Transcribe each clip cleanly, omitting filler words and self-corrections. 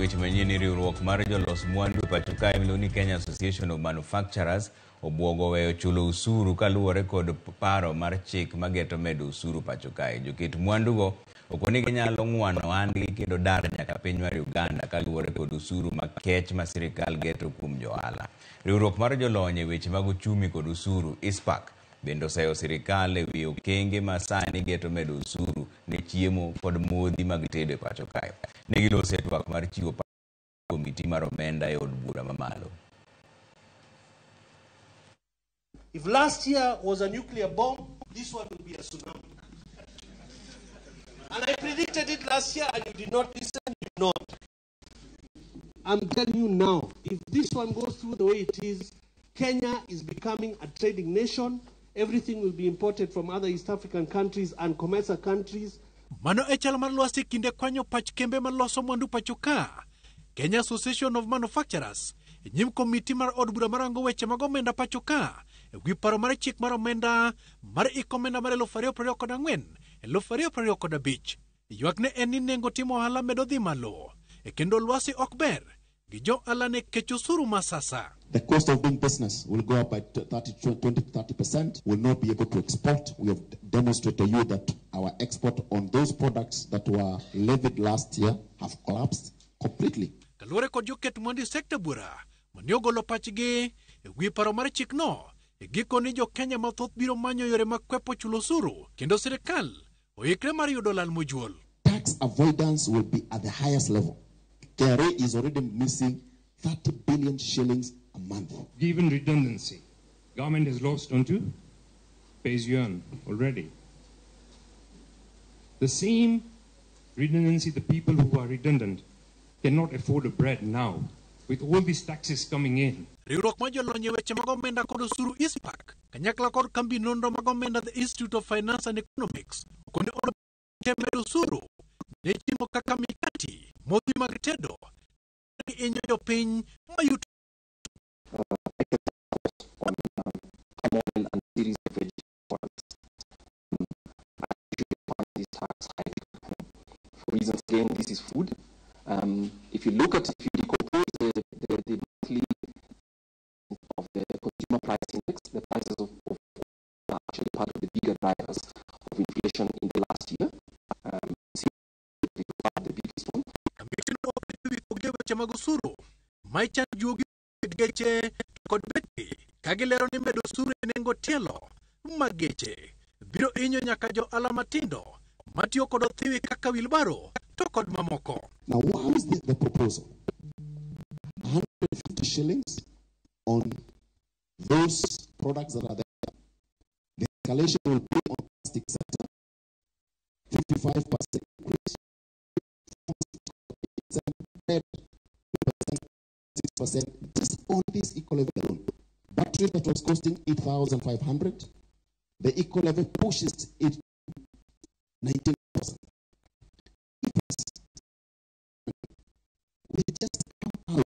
Weche manyien riwruok mar jolos mwandu pacho kae miloni Kenya Association of Manufacturers obwogo weyo chulo osuru kaluwore kod paro mar chik mageto medo osuru pacho kae. Joket mwandugo okoni ginyalo ng'wano andgi kendo dar nyaka piny mar Uganda kaluwore kod osuru makech ma sirikal geto kuom johala. Riwruok mar jolony e weche mag uchumi kod osuru ISPAC bende oseyo sirikal e wi okenge ma sani geto medo osuru ne chiemo kod modhi mag tedo e pacho kae. Ne gilose twak mar chiwo komiti mar omenda e od bura mamalo. If last year was a nuclear bomb, this one will be a tsunami. And I predicted it last year and you did not listen, you did not. I'm telling you now, if this one goes through the way it is, Kenya is becoming a trading nation. Everything will be imported from other East African countries and commercial countries. Mano echal mar lwasi kinde kwanyo pach kembe maloso mwandu pacho ka. Kenya Association of Manufacturers, nyim komiti mar od bura marango weche mag omenda pacho ka, wi paro mar chik mar omenda mar ikomenda mar 2024 2025. Ywak ne en ni nengo timo ohala medo dhi malo. E kendo lwasi ok ber gi jo ohala ne kech osuru masasa. The cost of doing business will go up by 20 to 30%. We'll not be able to export. We have demonstrated to you that our export on those products that were levied last year have collapsed completely. Kalure kod joket mwandi sekta bura, maniogolo pachgi, wi paro mar chik no, giko ni jo Kenya mathoth biro manyo yore makwepo chulo osuru, kendo sirikal oikre mar yudo lal mojuol. Tax avoidance will be at the highest level. KRA is already missing 30 billion shillings a month. Given redundancy, government has lost onto pay-as-you-earn already. The same redundancy, the people who are redundant cannot afford a bread now with all these taxes coming in. Riwruok ma jolony weche mag omenda kod osuru ISPAC, kanyakla kod kambi nonro mag omenda the Institute of Finance and Economics, koni medo osuru ne chiemo kaka mikati, modhi mag tedo, inyo jopiny mayuto. And series of products. I usually find these tax highly for reasons. Again, this is food. If you decompose the monthly of the consumer price index, the prices of are actually part of the bigger drivers of inflation in the last year. The biggest one. Maichan juogi geche kod beti kagilero ni medo osuru nengo tielo mageche biro inyo nyaka jo ala matindo matio kod othiwi kaka wheelbarrow to kod mamoko. Now what is the proposal? 150 shillings on those products that are there. The escalation will be on plastic sector 55% increase, 6%. Just on this eco level alone. Battery that was costing 8,500, the eco level pushes it 19%. We just come out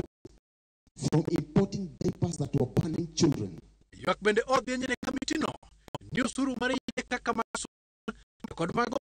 from importing diapers that were burning children. Ywak bende odhi nyene kamitino, ni osuru mar kaka masu kod mago